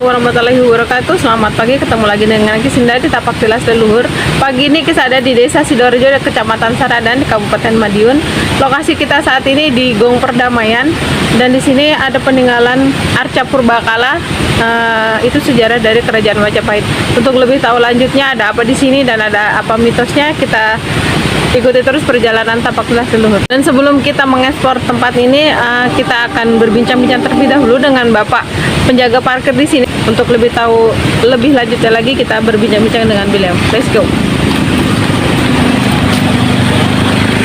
warahmatullahi wabarakatuh. Selamat pagi, ketemu lagi dengan Kisinda di Tapak Tilas Leluhur. Pagi ini kita ada di Desa Sidoarjo, Kecamatan Saradan, di Kabupaten Madiun. Lokasi kita saat ini di Gong Perdamaian, dan di sini ada peninggalan Arca Purbakala. Itu sejarah dari Kerajaan Majapahit. Untuk lebih tahu lanjutnya ada apa di sini dan ada apa mitosnya, kita ikuti terus perjalanan Tapak Tilas Leluhur. Dan sebelum kita mengeksplor tempat ini, kita akan berbincang-bincang terlebih dahulu dengan Bapak penjaga parkir di sini. Untuk lebih tahu lebih lanjutnya lagi, kita berbincang-bincang dengan beliau. Let's go.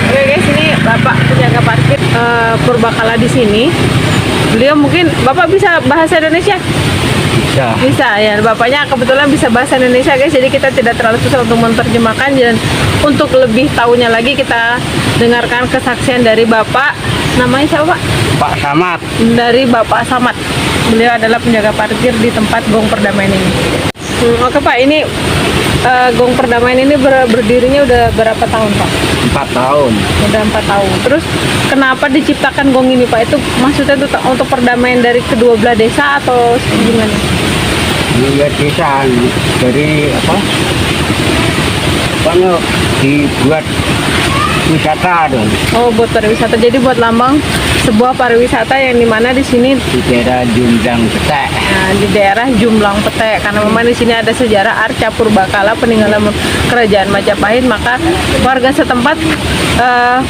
Oke guys, ini Bapak penjaga parkir Purbakala di sini. Beliau mungkin Bapak bisa bahasa Indonesia? Bisa ya, bapaknya kebetulan bisa bahasa Indonesia guys, jadi kita tidak terlalu susah untuk menerjemahkan. Dan untuk lebih tahunya lagi, kita dengarkan kesaksian dari Bapak. Namanya siapa Pak? Pak Samad. Dari Bapak Samad. Beliau adalah penjaga parkir di tempat Gong Perdamaian ini. Oke Pak, ini Gong Perdamaian ini berdirinya udah berapa tahun Pak? 4 tahun. Udah 4 tahun. Terus kenapa diciptakan gong ini Pak? Itu maksudnya itu untuk perdamaian dari kedua belah desa atau gimana? Iya, desa dari apa? Banyak dibuat wisata dong. Oh, buat pariwisata. Jadi buat lambang sebuah pariwisata yang dimana di sini Di daerah Jumlang Petek. nah, di daerah Jumblang Petek, karena memang di sini ada sejarah Arca Purbakala, peninggalan Kerajaan Majapahit. Maka warga setempat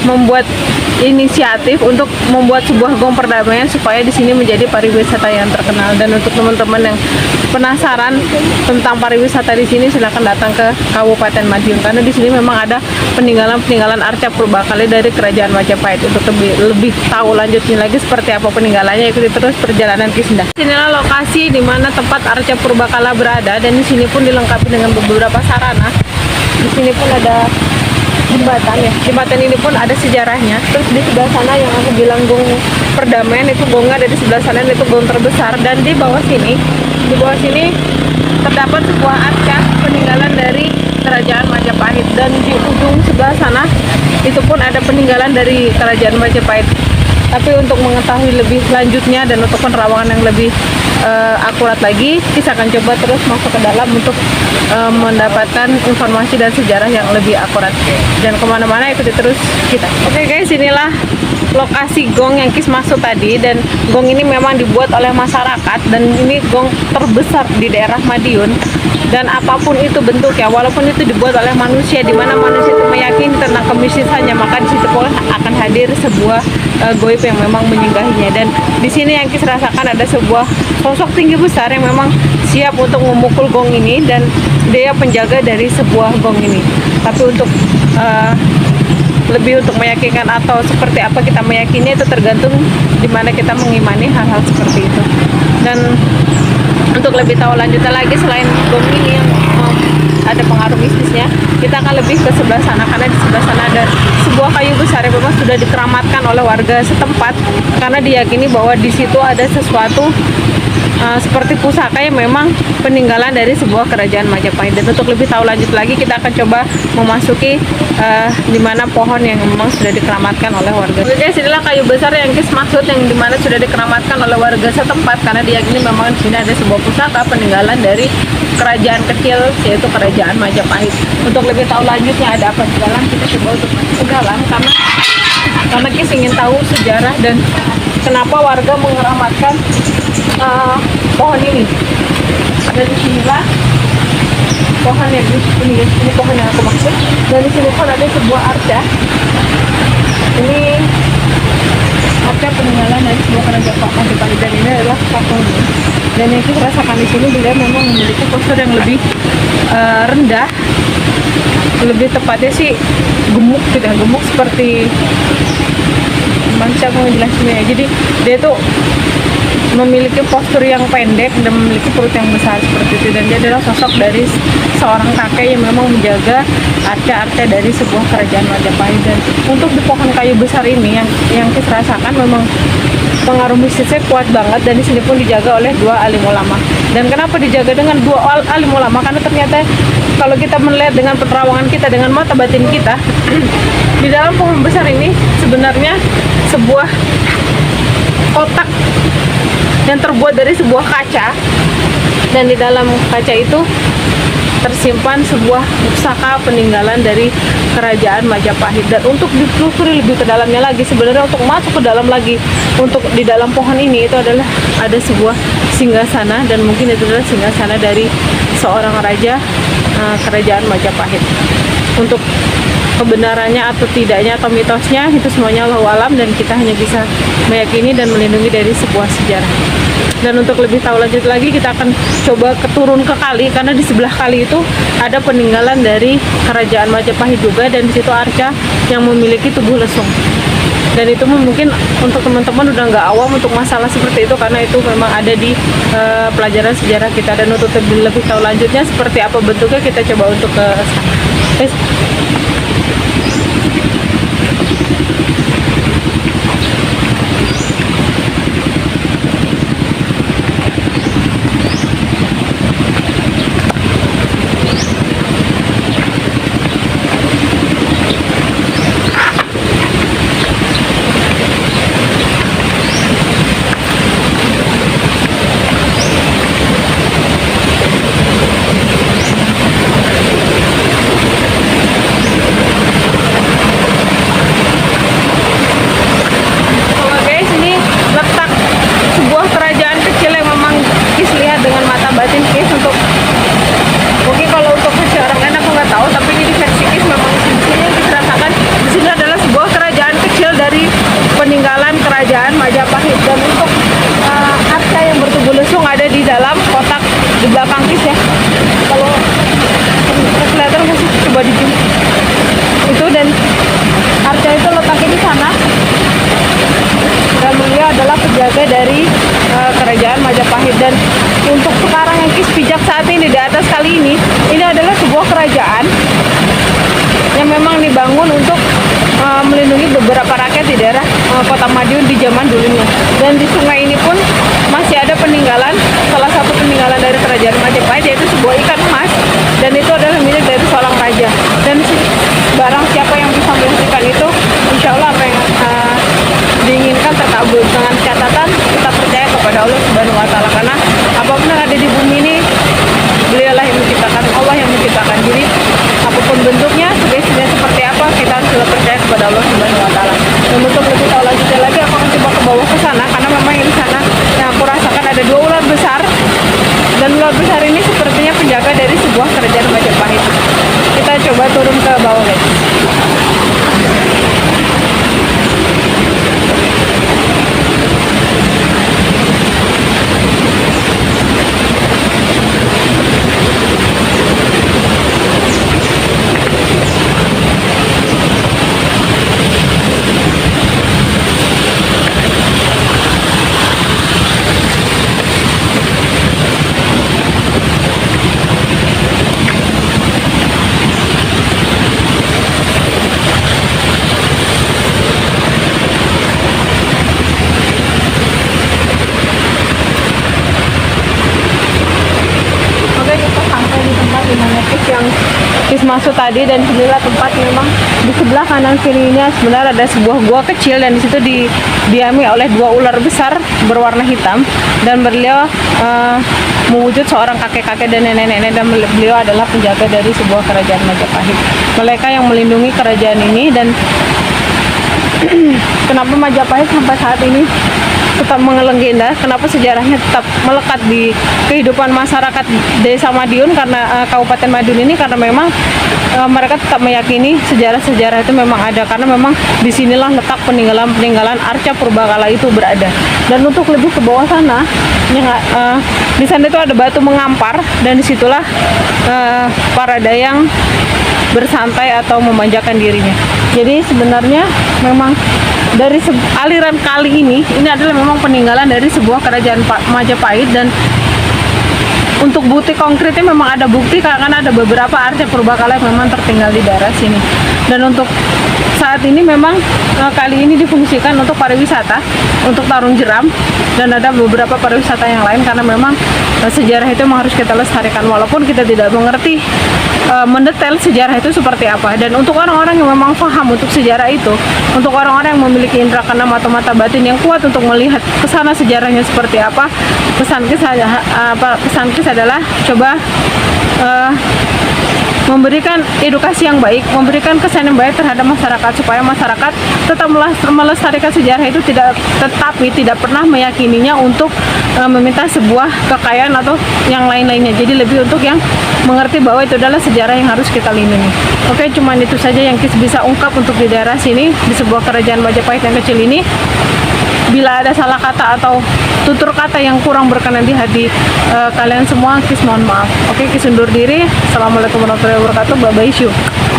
membuat inisiatif untuk membuat sebuah gong perdamaian supaya di sini menjadi pariwisata yang terkenal. Dan untuk teman-teman yang penasaran tentang pariwisata di sini, silakan datang ke Kabupaten Madiun, karena di sini memang ada peninggalan Arca Purbakala dari Kerajaan Majapahit. Untuk lebih tahu lanjutnya lagi seperti apa peninggalannya, ikuti terus perjalanan Kisinda. Inilah lokasi di mana tempat Arca Purbakala berada, dan di sini pun dilengkapi dengan beberapa sarana. Di sini pun ada jembatan ya. Jembatan ini pun ada sejarahnya. Terus di sebelah sana yang aku bilang Gong Perdamaian, itu gongnya ada di sebelah sana, itu gong terbesar. Dan di bawah sini terdapat sebuah arca peninggalan dari Kerajaan Majapahit, dan di ujung sebelah sana itu pun ada peninggalan dari Kerajaan Majapahit. Tapi untuk mengetahui lebih lanjutnya dan untuk penerawangan yang lebih akurat lagi, kita akan coba terus masuk ke dalam untuk mendapatkan informasi dan sejarah yang lebih akurat. Dan kemana-mana ikuti terus kita. Oke guys, inilah lokasi gong yang Kis maksud tadi. Dan gong ini memang dibuat oleh masyarakat, dan ini gong terbesar di daerah Madiun. Dan apapun itu bentuknya, walaupun itu dibuat oleh manusia, di mana manusia itu meyakini tentang kemistisannya, maka di situ pun akan hadir sebuah goib yang memang menyinggahinya. Dan di sini yang Kis rasakan ada sebuah sosok tinggi besar yang memang siap untuk memukul gong ini, dan dia penjaga dari sebuah gong ini. Tapi untuk lebih untuk meyakinkan atau seperti apa kita meyakini, itu tergantung di mana kita mengimani hal-hal seperti itu. Dan untuk lebih tahu lanjutnya lagi, selain gong ini yang ada pengaruh mistisnya, kita akan lebih ke sebelah sana, karena di sebelah sana ada sebuah kayu besar yang memang sudah dikeramatkan oleh warga setempat, karena diyakini bahwa di situ ada sesuatu seperti pusaka yang memang peninggalan dari sebuah kerajaan Majapahit. Dan untuk lebih tahu lanjut lagi, kita akan coba memasuki di mana pohon yang memang sudah dikeramatkan oleh warga. Oke guys, inilah kayu besar yang Kis maksud, yang dimana sudah dikeramatkan oleh warga setempat, karena diyakini memang di sini ada sebuah pusaka peninggalan dari kerajaan kecil, yaitu Kerajaan Majapahit. Untuk lebih tahu lanjutnya ada apa di dalam, kita coba untuk masuk ke dalam, karena Kis ingin tahu sejarah dan kenapa warga mengeramatkan pohon ini. Ada di sinilah pohon yang ini pohon yang aku maksud. Dan di sini pun ada sebuah arca. Ini arca peninggalan dari sebuah kerajaan Majapahit, dan ini adalah patungnya. Dan yang kita rasakan di sini, beliau memang memiliki postur yang lebih rendah. Lebih tepatnya sih gemuk, tidak gemuk seperti macam menjelaskannya. Jadi dia tuh memiliki postur yang pendek dan memiliki perut yang besar seperti itu. Dan dia adalah sosok dari seorang kakek yang memang menjaga arca-arca dari sebuah kerajaan Majapahit. Dan untuk di pohon kayu besar ini yang kita rasakan memang pengaruh mistisnya kuat banget, dan di sini pun dijaga oleh 2 alim ulama. Dan kenapa dijaga dengan 2 alim ulama? Karena ternyata kalau kita melihat dengan penerawangan kita, dengan mata batin kita, di dalam pohon besar ini sebenarnya sebuah kotak yang terbuat dari sebuah kaca Dan di dalam kaca itu tersimpan sebuah pusaka peninggalan dari kerajaan Majapahit. Dan untuk ditelusuri lebih ke dalamnya lagi, sebenarnya untuk masuk ke dalam lagi, untuk di dalam pohon ini itu adalah ada sebuah singgasana, dan mungkin itu adalah singgasana dari seorang raja kerajaan Majapahit. Untuk kebenarannya atau tidaknya atau mitosnya itu semuanya Allahu alam, dan kita hanya bisa meyakini dan melindungi dari sebuah sejarah. Dan untuk lebih tahu lanjut lagi, kita akan coba turun ke kali, karena di sebelah kali itu ada peninggalan dari kerajaan Majapahit juga, dan di situ arca yang memiliki tubuh lesung. Dan itu mungkin untuk teman-teman udah nggak awam untuk masalah seperti itu, karena itu memang ada di pelajaran sejarah kita. Dan untuk lebih tahu lanjutnya seperti apa bentuknya, kita coba untuk ke peninggalan kerajaan Majapahit. Dan untuk arca yang bertubuh lesung ada di dalam kotak di belakang kis ya. Kalau kelihatan nggak sih? Coba di zoom. Itu, dan arca itu letaknya di sana. Dan beliau adalah penjaga dari kerajaan Majapahit. Dan untuk sekarang yang kis pijak saat ini di atas kali ini adalah sebuah kerajaan yang memang dibangun untuk melindungi beberapa rakyat di daerah kota Madiun di zaman dulunya. Dan di sungai ini pun masih ada peninggalan, salah satu peninggalan dari kerajaan Majapahit, yaitu sebuah ikan emas, dan itu adalah milik dari seorang raja. Dan barang siapa yang bisa melihat itu, insya Allah apa yang diinginkan terkabul, dengan catatan kita percaya kepada Allah Subhanahu wa Ta'ala, karena apapun yang ada di bumi ini beliaulah yang menciptakan, Allah yang menciptakan. Jadi apapun bentuknya, sugestinya seperti apa, kita harus percaya kepada Allah Subhanahu wa Ta'ala. Dan untuk lebih tahu lanjutnya lagi, aku akan coba ke bawah ke sana, karena memang di sana yang aku rasakan ada 2 ular besar, dan ular besar ini sepertinya penjaga dari sebuah kerajaan Majapahit. Kita coba turun ke bawah guys. Kis masuk tadi, dan inilah tempat memang di sebelah kanan kirinya sebenarnya ada sebuah gua kecil, dan di situ didiami oleh 2 ular besar berwarna hitam, dan beliau mewujud seorang kakek-kakek dan nenek-nenek, dan beliau adalah penjaga dari sebuah kerajaan Majapahit. Mereka yang melindungi kerajaan ini. Dan kenapa Majapahit sampai saat ini tetap mengelegenda, kenapa sejarahnya tetap melekat di kehidupan masyarakat Desa Madiun, karena Kabupaten Madiun ini, karena memang mereka tetap meyakini sejarah-sejarah itu memang ada, karena memang disinilah letak peninggalan-peninggalan arca purbakala itu berada. Dan untuk lebih ke bawah sana, di sana itu ada batu mengampar, dan disitulah para dayang bersantai atau memanjakan dirinya. Jadi sebenarnya memang dari aliran kali ini adalah memang peninggalan dari sebuah kerajaan Majapahit. Dan untuk bukti konkretnya memang ada bukti, karena ada beberapa arca purbakala yang memang tertinggal di daerah sini. Dan untuk saat ini memang kali ini difungsikan untuk pariwisata, untuk Tarung Jeram, dan ada beberapa pariwisata yang lain karena memang sejarah itu memang harus kita lestarikan walaupun kita tidak mengerti mendetail sejarah itu seperti apa. Dan untuk orang-orang yang memang paham untuk sejarah itu, untuk orang-orang yang memiliki indera keenam atau mata batin yang kuat untuk melihat kesana sejarahnya seperti apa, pesan-kes adalah coba memberikan edukasi yang baik, memberikan kesan yang baik terhadap masyarakat supaya masyarakat tetap melestarikan sejarah itu, tetapi tidak pernah meyakininya untuk meminta sebuah kekayaan atau yang lain-lainnya. Jadi lebih untuk yang mengerti bahwa itu adalah sejarah yang harus kita lindungi. Oke, cuman itu saja yang Kis bisa ungkap untuk di daerah sini, di sebuah kerajaan Majapahit yang kecil ini. Bila ada salah kata atau tutur kata yang kurang berkenan di hati kalian semua, Kis mohon maaf. Oke, Kis undur diri. Assalamualaikum warahmatullahi wabarakatuh. Bye bye.